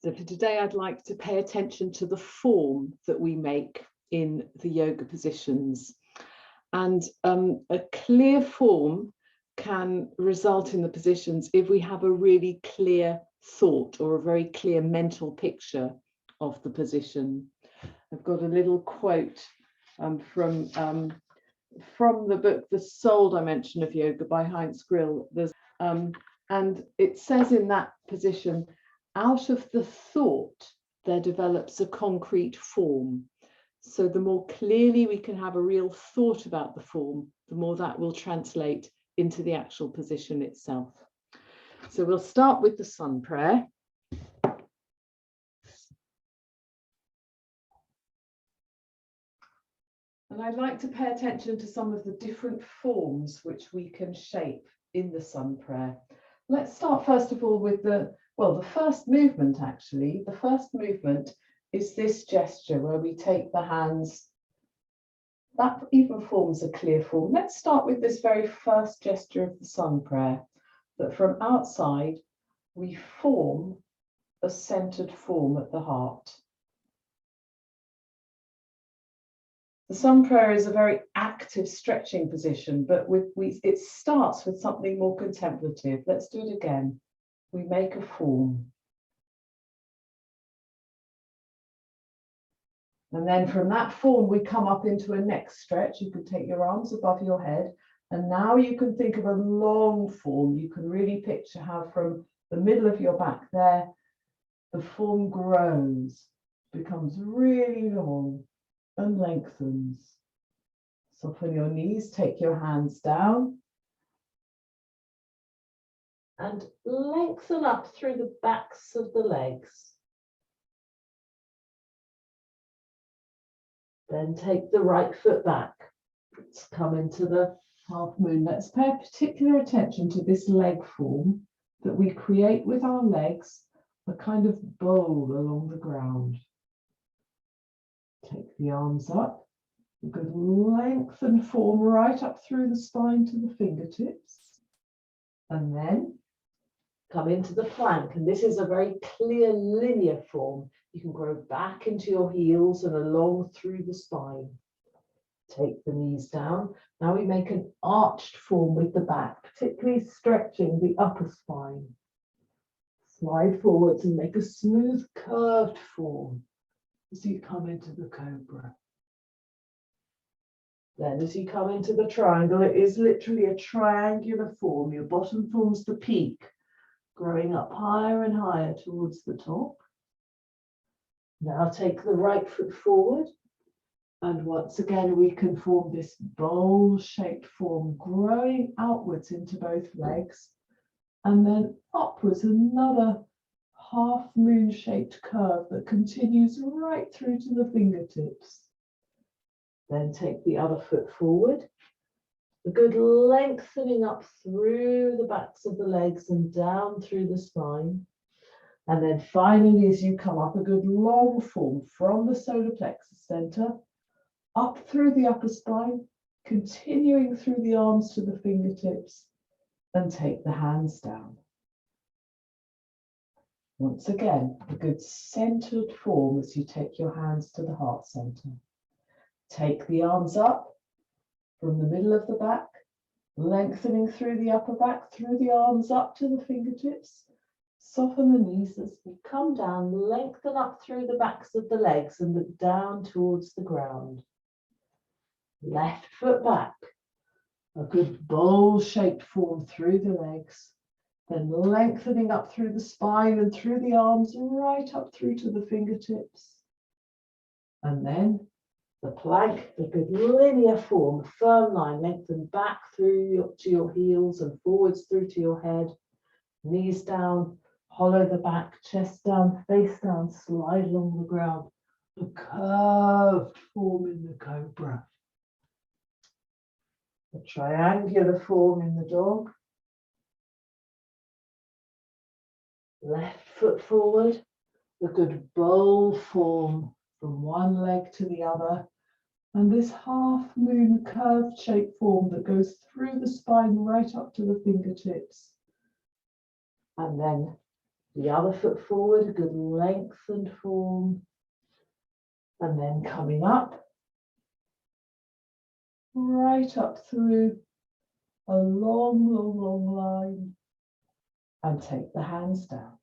So for today, I'd like to pay attention to the form that we make in the yoga positions. And a clear form can result in the positions if we have a really clear thought or a very clear mental picture of the position. I've got a little quote from the book, The Soul Dimension of Yoga by Heinz Grill. And it says in that position, out of the thought, there develops a concrete form. So the more clearly we can have a real thought about the form, the more that will translate into the actual position itself. So we'll start with the sun prayer. And I'd like to pay attention to some of the different forms which we can shape in the sun prayer. Let's start first of all with the first movement actually. The first movement is this gesture where we take the hands. That even forms a clear form. Let's start with this very first gesture of the sun prayer, that from outside we form a centered form at the heart. The sun prayer is a very active stretching position, but it starts with something more contemplative. Let's do it again. We make a form. And then from that form, we come up into a neck stretch. You can take your arms above your head. And now you can think of a long form. You can really picture how from the middle of your back there, the form grows, becomes really long and lengthens. Soften your knees, take your hands down. And lengthen up through the backs of the legs. Then take the right foot back. Let's come into the half moon. Let's pay particular attention to this leg form that we create with our legs, a kind of bowl along the ground. Take the arms up, a good lengthened form right up through the spine to the fingertips. And then come into the plank. And this is a very clear linear form. You can grow back into your heels and along through the spine. Take the knees down. Now we make an arched form with the back, particularly stretching the upper spine. Slide forwards and make a smooth curved form as you come into the cobra. Then as you come into the triangle, it is literally a triangular form. Your bottom forms the peak, growing up higher and higher towards the top. Now take the right foot forward, and once again we can form this bowl-shaped form, growing outwards into both legs, and then upwards another half moon-shaped curve that continues right through to the fingertips. Then take the other foot forward, a good lengthening up through the backs of the legs and down through the spine. And then finally, as you come up, a good long form from the solar plexus center, up through the upper spine, continuing through the arms to the fingertips, and take the hands down. Once again, a good centered form as you take your hands to the heart center. Take the arms up from the middle of the back, lengthening through the upper back, through the arms up to the fingertips. Soften the knees as we come down, lengthen up through the backs of the legs and look down towards the ground. Left foot back, a good bowl-shaped form through the legs, then lengthening up through the spine and through the arms, right up through to the fingertips. And then the plank, a good linear form, firm line, lengthen back through to your heels and forwards through to your head, knees down, hollow the back, chest down, face down, slide along the ground. A curved form in the cobra. A triangular form in the dog. Left foot forward. A good bowl form from one leg to the other. And this half moon curved shaped form that goes through the spine right up to the fingertips. And then the other foot forward, a good lengthened form. And then coming up, right up through a long, long, long line. And take the hands down.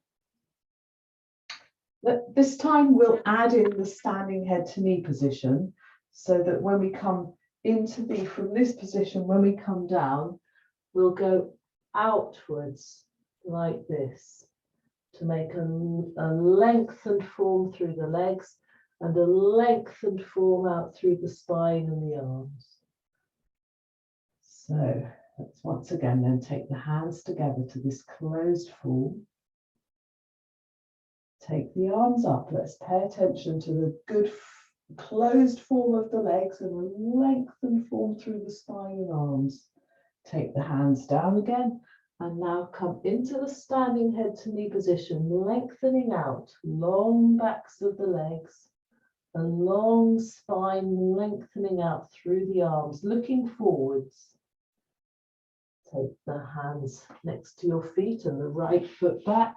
But this time we'll add in the standing head to knee position so that when we come from this position, when we come down, we'll go outwards like this to make a lengthened form through the legs and a lengthened form out through the spine and the arms. So let's once again then take the hands together to this closed form. Take the arms up. Let's pay attention to the good closed form of the legs and a lengthened form through the spine and arms. Take the hands down again and now come into the standing head to knee position, lengthening out, long backs of the legs, a long spine lengthening out through the arms, looking forwards. Take the hands next to your feet and the right foot back,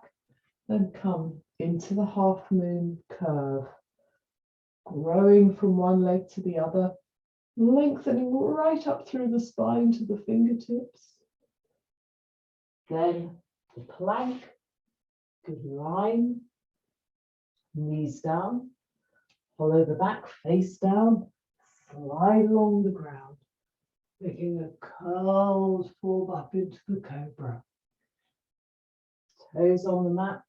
then come into the half moon curve, growing from one leg to the other, lengthening right up through the spine to the fingertips. Then the plank, good line, knees down, follow the back, face down, slide along the ground, making a curled form up into the cobra. Toes on the mat.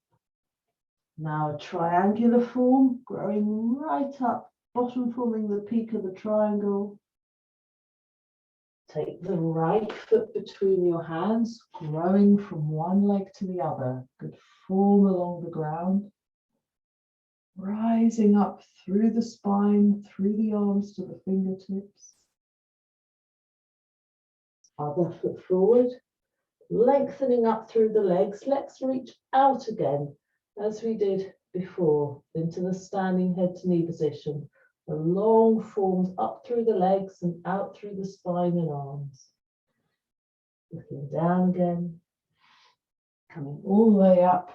Now a triangular form, growing right up, bottom forming the peak of the triangle. Take the right foot between your hands, growing from one leg to the other. Good form along the ground. Rising up through the spine, through the arms to the fingertips. Other foot forward, lengthening up through the legs. Let's reach out again, as we did before, into the standing head to knee position. The long forms up through the legs and out through the spine and arms. Looking down again, coming all the way up,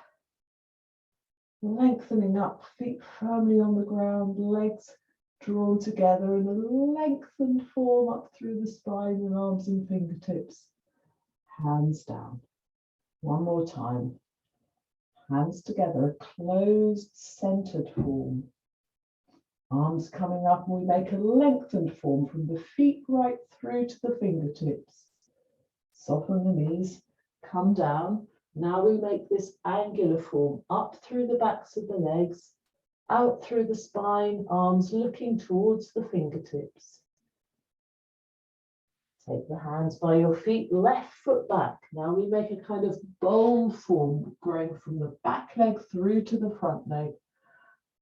lengthening up, feet firmly on the ground, legs drawn together in a lengthened form up through the spine and arms and fingertips. Hands down. One more time. Hands together, a closed, centered form. Arms coming up, and we make a lengthened form from the feet right through to the fingertips. Soften the knees, come down. Now we make this angular form up through the backs of the legs, out through the spine, arms looking towards the fingertips. Take the hands by your feet, left foot back. Now we make a kind of bowl form, growing from the back leg through to the front leg,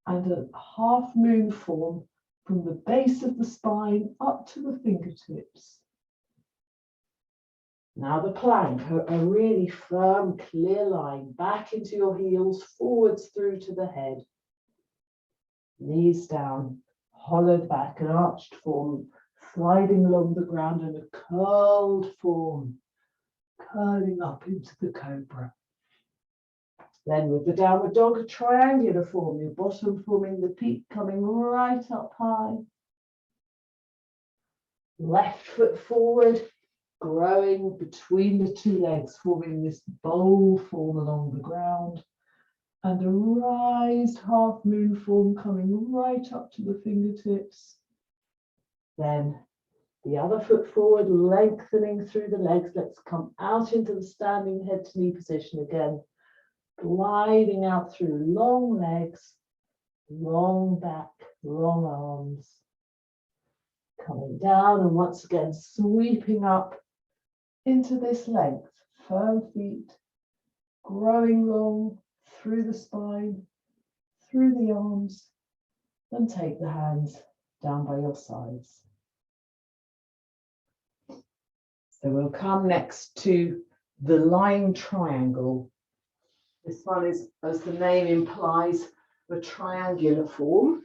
and a half moon form from the base of the spine up to the fingertips. Now the plank, a really firm, clear line, back into your heels, forwards through to the head. Knees down, hollowed back, an arched form, sliding along the ground in a curled form, curling up into the cobra. Then with the downward dog, a triangular form, your bottom forming the peak, coming right up high. Left foot forward, growing between the two legs, forming this bowl form along the ground. And a raised half moon form coming right up to the fingertips. Then the other foot forward, lengthening through the legs. Let's come out into the standing head to knee position again. Gliding out through long legs, long back, long arms. Coming down and once again sweeping up into this length. Firm feet, growing long through the spine, through the arms, and take the hands down by your sides. So we'll come next to the lying triangle. This one is, as the name implies, a triangular form.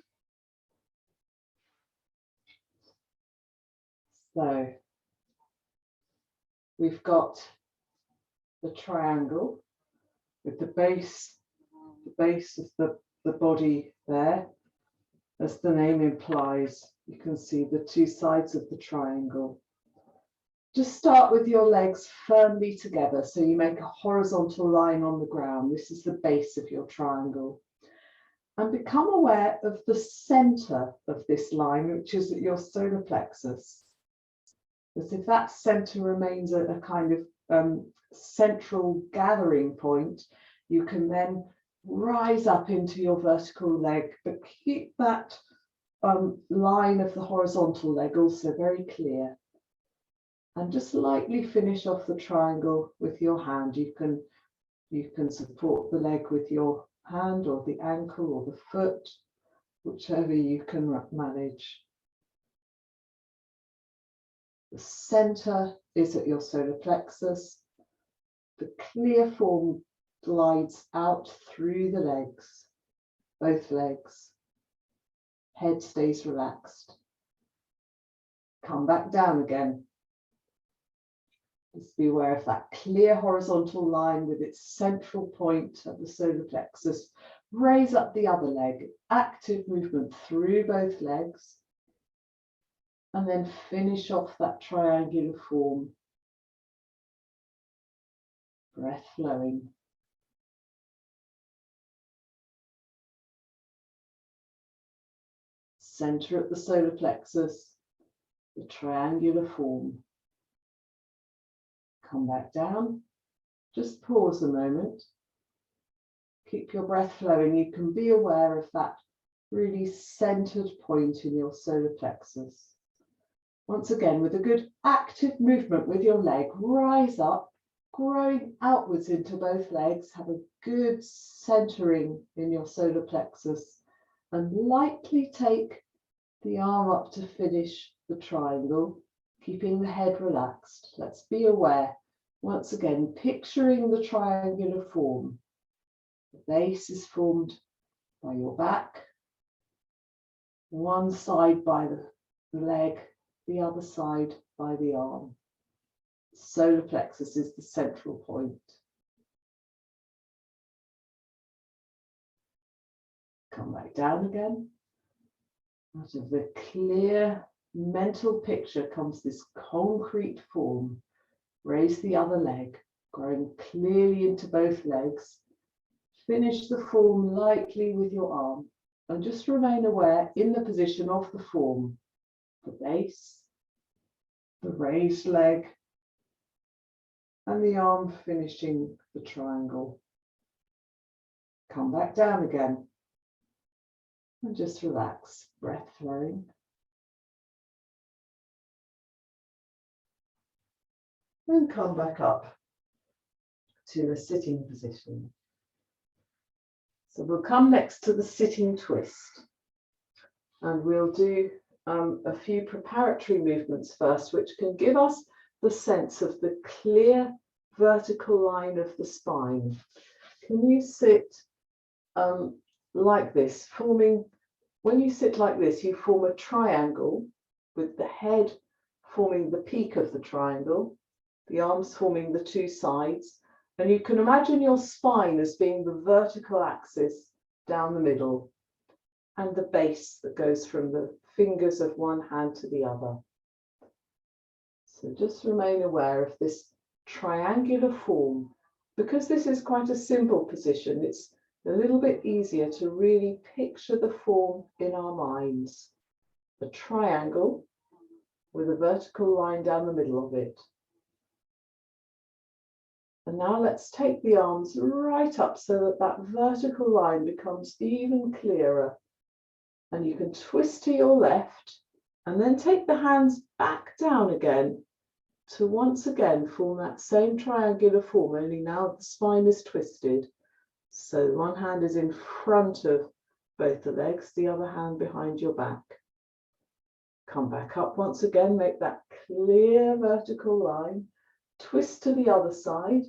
So we've got the triangle. with the base of the body there. As the name implies, you can see the two sides of the triangle. Just start with your legs firmly together, so you make a horizontal line on the ground. This is the base of your triangle. And become aware of the center of this line, which is at your solar plexus. As if that center remains a kind of central gathering point, you can then rise up into your vertical leg, but keep that line of the horizontal leg also very clear. And just lightly finish off the triangle with your hand. You can support the leg with your hand or the ankle or the foot, whichever you can manage. The center is at your solar plexus. The clear form glides out through the legs, both legs. Head stays relaxed. Come back down again. Just be aware of that clear horizontal line with its central point at the solar plexus. Raise up the other leg, active movement through both legs. And then finish off that triangular form. Breath flowing. Center at the solar plexus, the triangular form. Come back down. Just pause a moment. Keep your breath flowing. You can be aware of that really centered point in your solar plexus. Once again, with a good active movement with your leg, rise up, growing outwards into both legs. Have a good centering in your solar plexus and lightly take the arm up to finish the triangle, keeping the head relaxed. Let's be aware, once again, picturing the triangular form. The base is formed by your back, one side by the leg, the other side by the arm. Solar plexus is the central point. Come back down again. Out of the clear mental picture comes this concrete form. Raise the other leg, growing clearly into both legs. Finish the form lightly with your arm and just remain aware in the position of the form. The base, the raised leg, and the arm finishing the triangle. Come back down again and just relax, breath flowing. And come back up to a sitting position. So we'll come next to the sitting twist, and we'll do a few preparatory movements first, which can give us the sense of the clear vertical line of the spine. Can you sit like this, when you sit like this, you form a triangle with the head forming the peak of the triangle, the arms forming the two sides, and you can imagine your spine as being the vertical axis down the middle and the base that goes from the fingers of one hand to the other. So just remain aware of this triangular form. Because this is quite a simple position, it's a little bit easier to really picture the form in our minds. A triangle with a vertical line down the middle of it. And now let's take the arms right up so that that vertical line becomes even clearer. And you can twist to your left and then take the hands back down again to once again form that same triangular form, only now the spine is twisted. So one hand is in front of both the legs, the other hand behind your back. Come back up once again, make that clear vertical line, twist to the other side,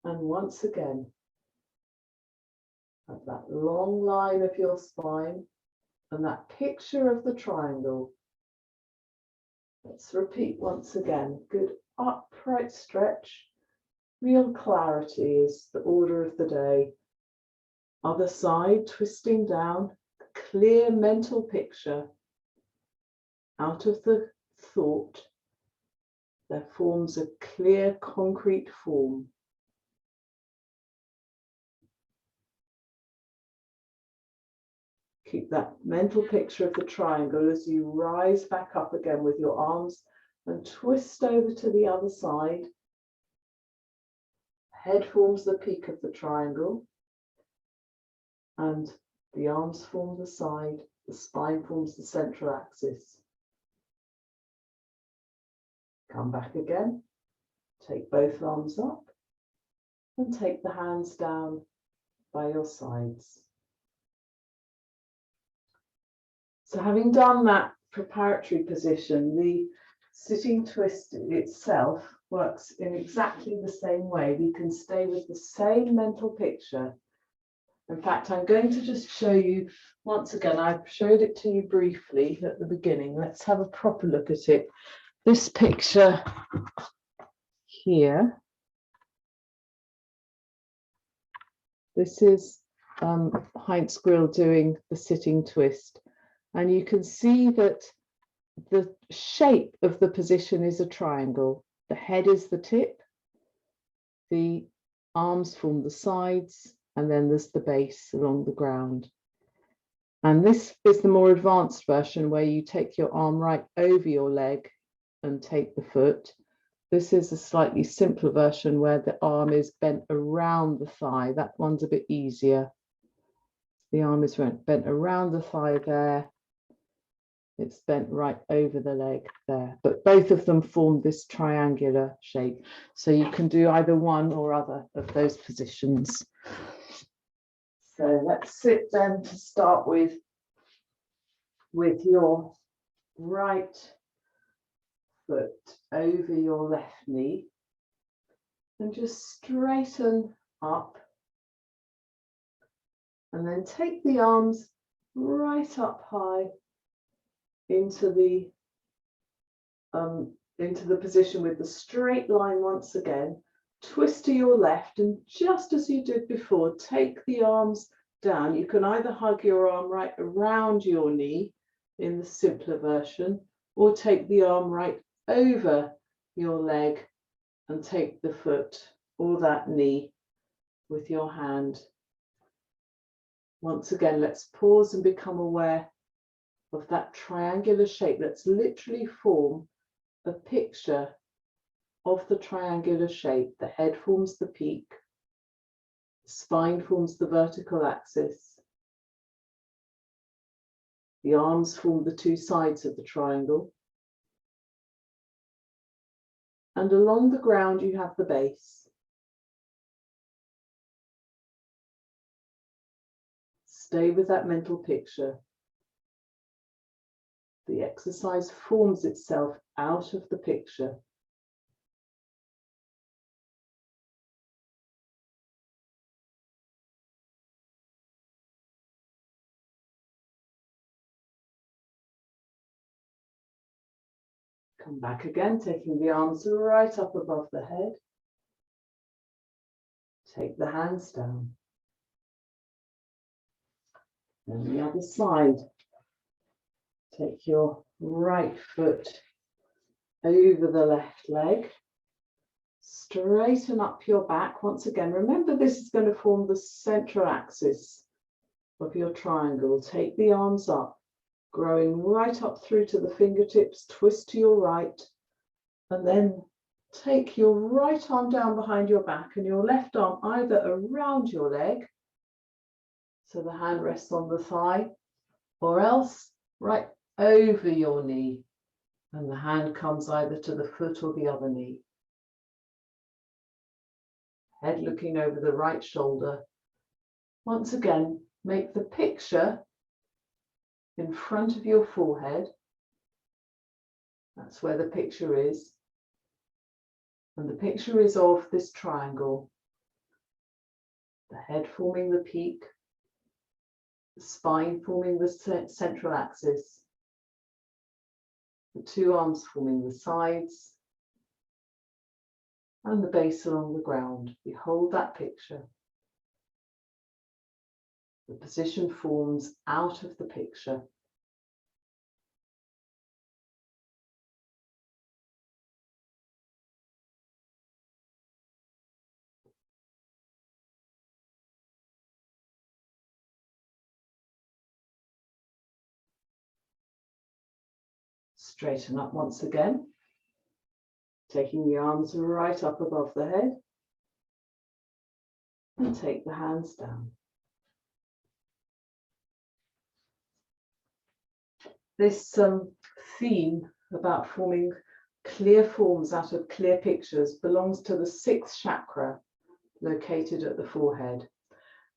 and once again, have that long line of your spine and that picture of the triangle. Let's repeat once again. Good upright stretch. Real clarity is the order of the day. Other side, twisting down, clear mental picture. Out of the thought, there forms a clear concrete form. Keep that mental picture of the triangle as you rise back up again with your arms and twist over to the other side. Head forms the peak of the triangle and the arms form the side, the spine forms the central axis. Come back again, take both arms up and take the hands down by your sides. So having done that preparatory position, the sitting twist itself works in exactly the same way. We can stay with the same mental picture. In fact, I'm going to just show you once again. I showed it to you briefly at the beginning. Let's have a proper look at it. This picture here, this is Heinz Grill doing the sitting twist. And you can see that the shape of the position is a triangle. The head is the tip, the arms form the sides, and then there's the base along the ground. And this is the more advanced version where you take your arm right over your leg and take the foot. This is a slightly simpler version where the arm is bent around the thigh. That one's a bit easier. The arm is bent around the thigh there. It's bent right over the leg there, but both of them form this triangular shape. So you can do either one or other of those positions. So let's sit then to start with your right foot over your left knee and just straighten up. And then take the arms right up high into the position with the straight line once again. Twist to your left, and just as you did before, take the arms down. You can either hug your arm right around your knee in the simpler version, or take the arm right over your leg and take the foot or that knee with your hand. Once again, let's pause and become aware of that triangular shape. Let's literally form a picture of the triangular shape. The head forms the peak, the spine forms the vertical axis, the arms form the two sides of the triangle, and along the ground you have the base. Stay with that mental picture. The exercise forms itself out of the picture. Come back again, taking the arms right up above the head. Take the hands down. And the other side. Take your right foot over the left leg. Straighten up your back. Once again, remember this is going to form the central axis of your triangle. Take the arms up, growing right up through to the fingertips. Twist to your right, and then take your right arm down behind your back and your left arm either around your leg, so the hand rests on the thigh, or else right over your knee, and the hand comes either to the foot or the other knee. Head looking over the right shoulder. Once again, make the picture in front of your forehead. That's where the picture is. And the picture is of this triangle. The head forming the peak, the spine forming the central axis, the two arms forming the sides, and the base along the ground. We hold that picture. The position forms out of the picture. Straighten up once again, taking the arms right up above the head, and take the hands down. This theme about forming clear forms out of clear pictures belongs to the 6th chakra located at the forehead.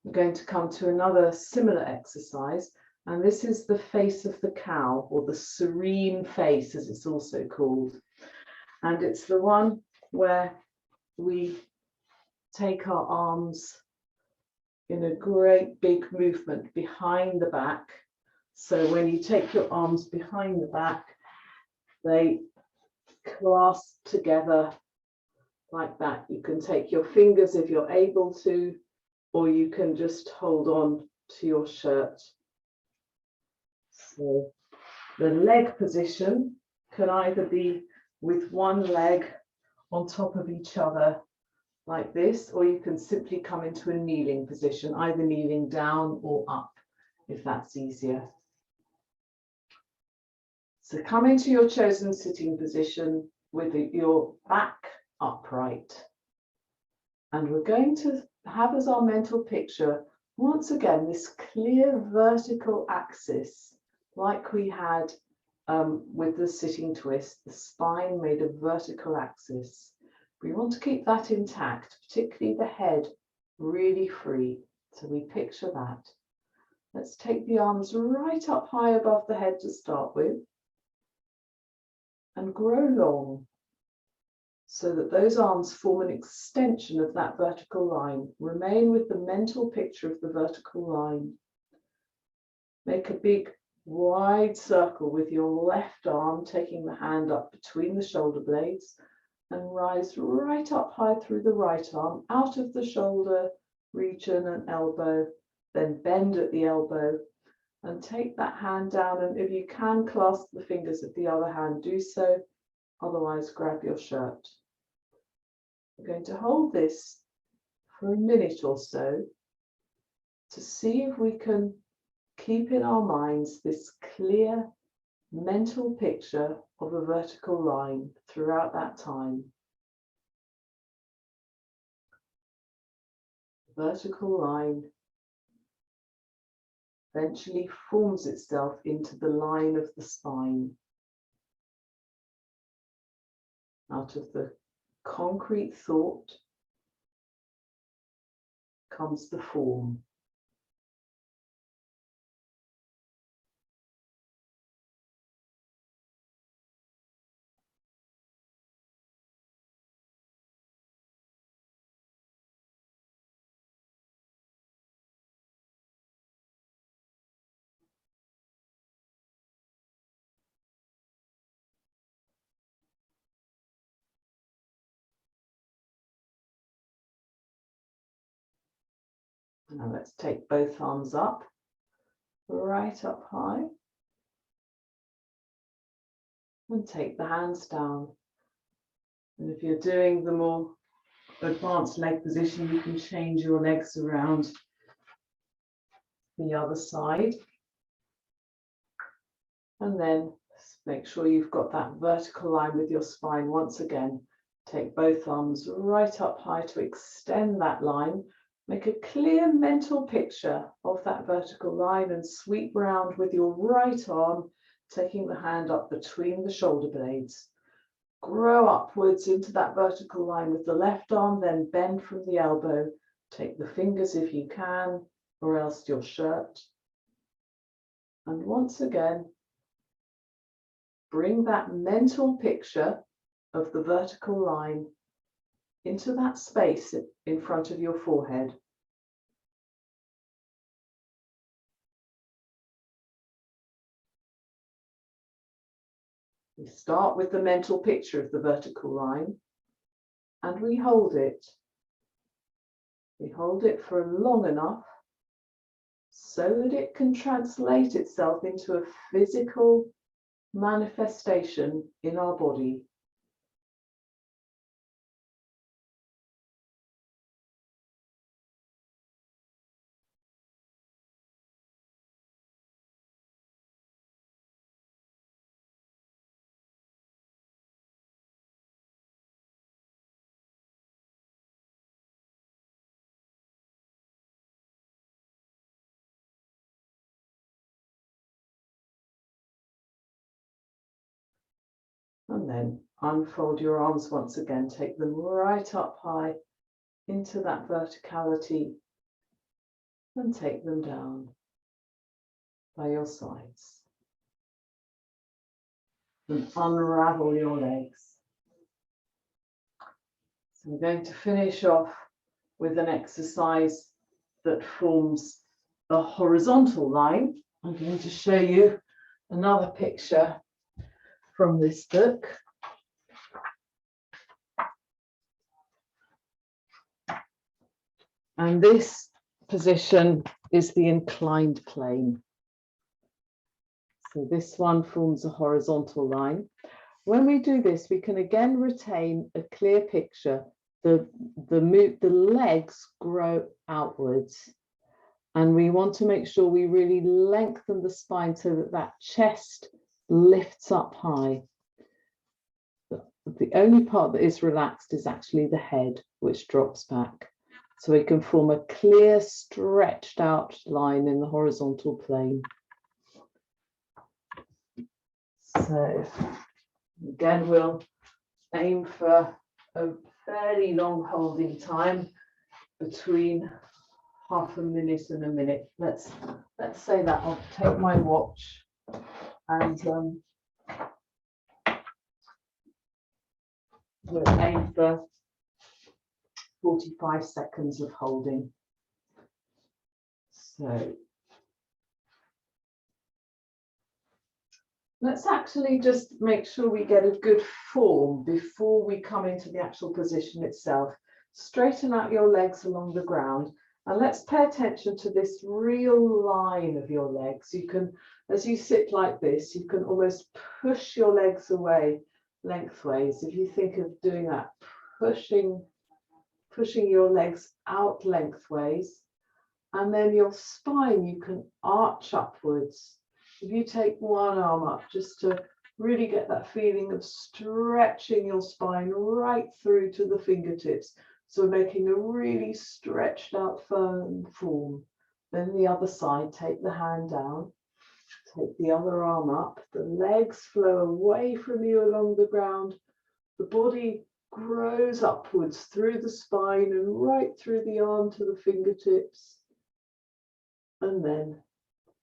We're going to come to another similar exercise, and this is the face of the cow, or the serene face as it's also called. And it's the one where we take our arms in a great big movement behind the back. So when you take your arms behind the back, they clasp together like that. You can take your fingers if you're able to, or you can just hold on to your shirt. So the leg position can either be with one leg on top of each other like this, or you can simply come into a kneeling position, either kneeling down or up, if that's easier. So come into your chosen sitting position with your back upright. And we're going to have as our mental picture, once again, this clear vertical axis, like we had with the sitting twist, the spine made a vertical axis. We want to keep that intact, particularly the head really free. So we picture that. Let's take the arms right up high above the head to start with and grow long so that those arms form an extension of that vertical line. Remain with the mental picture of the vertical line. Make a big wide circle with your left arm, taking the hand up between the shoulder blades, and rise right up high through the right arm, out of the shoulder region and elbow, then bend at the elbow and take that hand down, and if you can clasp the fingers of the other hand, do so, otherwise grab your shirt. We're going to hold this for a minute or so to see if we can keep in our minds this clear mental picture of a vertical line throughout that time. The vertical line eventually forms itself into the line of the spine. Out of the concrete thought comes the form. Now let's take both arms up, right up high, and take the hands down. And if you're doing the more advanced leg position, you can change your legs around the other side. And then make sure you've got that vertical line with your spine. Once again, take both arms right up high to extend that line. Make a clear mental picture of that vertical line and sweep round with your right arm, taking the hand up between the shoulder blades. Grow upwards into that vertical line with the left arm, then bend from the elbow. Take the fingers if you can, or else your shirt. And once again, bring that mental picture of the vertical line into that space in front of your forehead. We start with the mental picture of the vertical line. and we hold it. We hold it for long enough so that it can translate itself into a physical manifestation in our body. And then unfold your arms once again, take them right up high into that verticality and take them down by your sides. And unravel your legs. So we're going to finish off with an exercise that forms a horizontal line. I'm going to show you another picture from this book. And this position is the inclined plane. So this one forms a horizontal line. When we do this, we can again retain a clear picture. The legs grow outwards, and we want to make sure we really lengthen the spine so that that chest lifts up high. The only part that is relaxed is actually the head, which drops back. So we can form a clear, stretched out line in the horizontal plane. So again, we'll aim for a fairly long holding time between half a minute and a minute. Let's say that. I'll take my watch and we'll aim for 45 seconds of holding. So let's actually just make sure we get a good form before we come into the actual position itself. Straighten out your legs along the ground, and let's pay attention to this real line of your legs. You can, as you sit like this, you can almost push your legs away lengthways. If you think of doing that, pushing your legs out lengthways, and then your spine, you can arch upwards. If you take one arm up, just to really get that feeling of stretching your spine right through to the fingertips. So making a really stretched out firm form. Then the other side, take the hand down, take the other arm up, the legs flow away from you along the ground, the body grows upwards through the spine and right through the arm to the fingertips, and then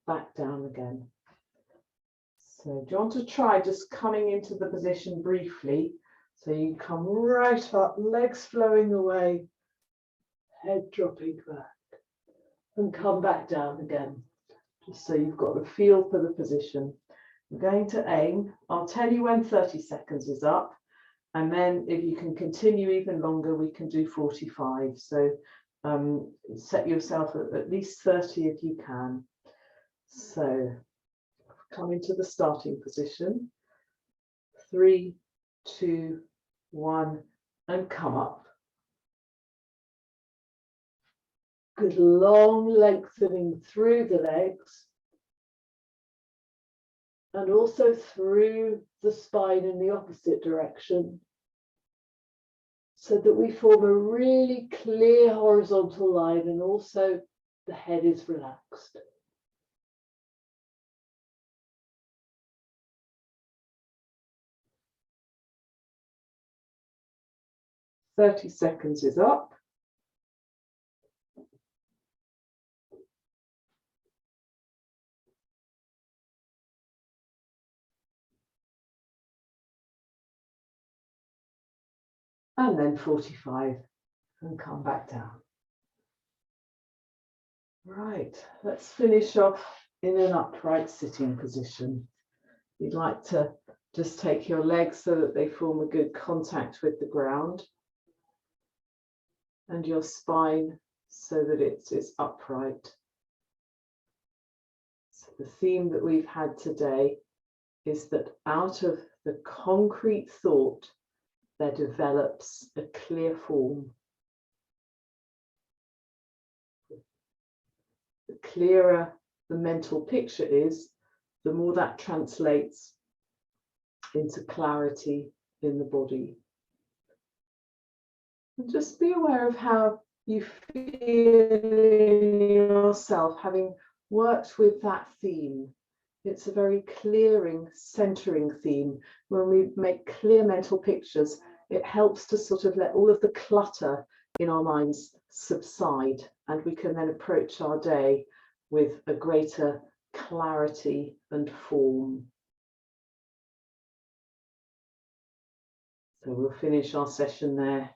back down again. So do you want to try just coming into the position briefly? So you come right up, legs flowing away, head dropping back, and come back down again, just so you've got a feel for the position. I'm going to aim. I'll tell you when 30 seconds is up, and then if you can continue even longer, we can do 45. So set yourself at least 30 if you can. So come into the starting position. 3, 2, 1, and come up. Good long lengthening through the legs and also through the spine in the opposite direction, so that we form a really clear horizontal line and also the head is relaxed. "30 seconds is up. And then 45 and come back down. Right, let's finish off in an upright sitting position. You'd like to just take your legs so that they form a good contact with the ground. and your spine so that it's upright. So the theme that we've had today is that out of the concrete thought, there develops a clear form. The clearer the mental picture is, the more that translates into clarity in the body. And just be aware of how you feel in yourself, having worked with that theme. It's a very clearing, centering theme. When we make clear mental pictures, it helps to sort of let all of the clutter in our minds subside, and we can then approach our day with a greater clarity and form. So we'll finish our session there.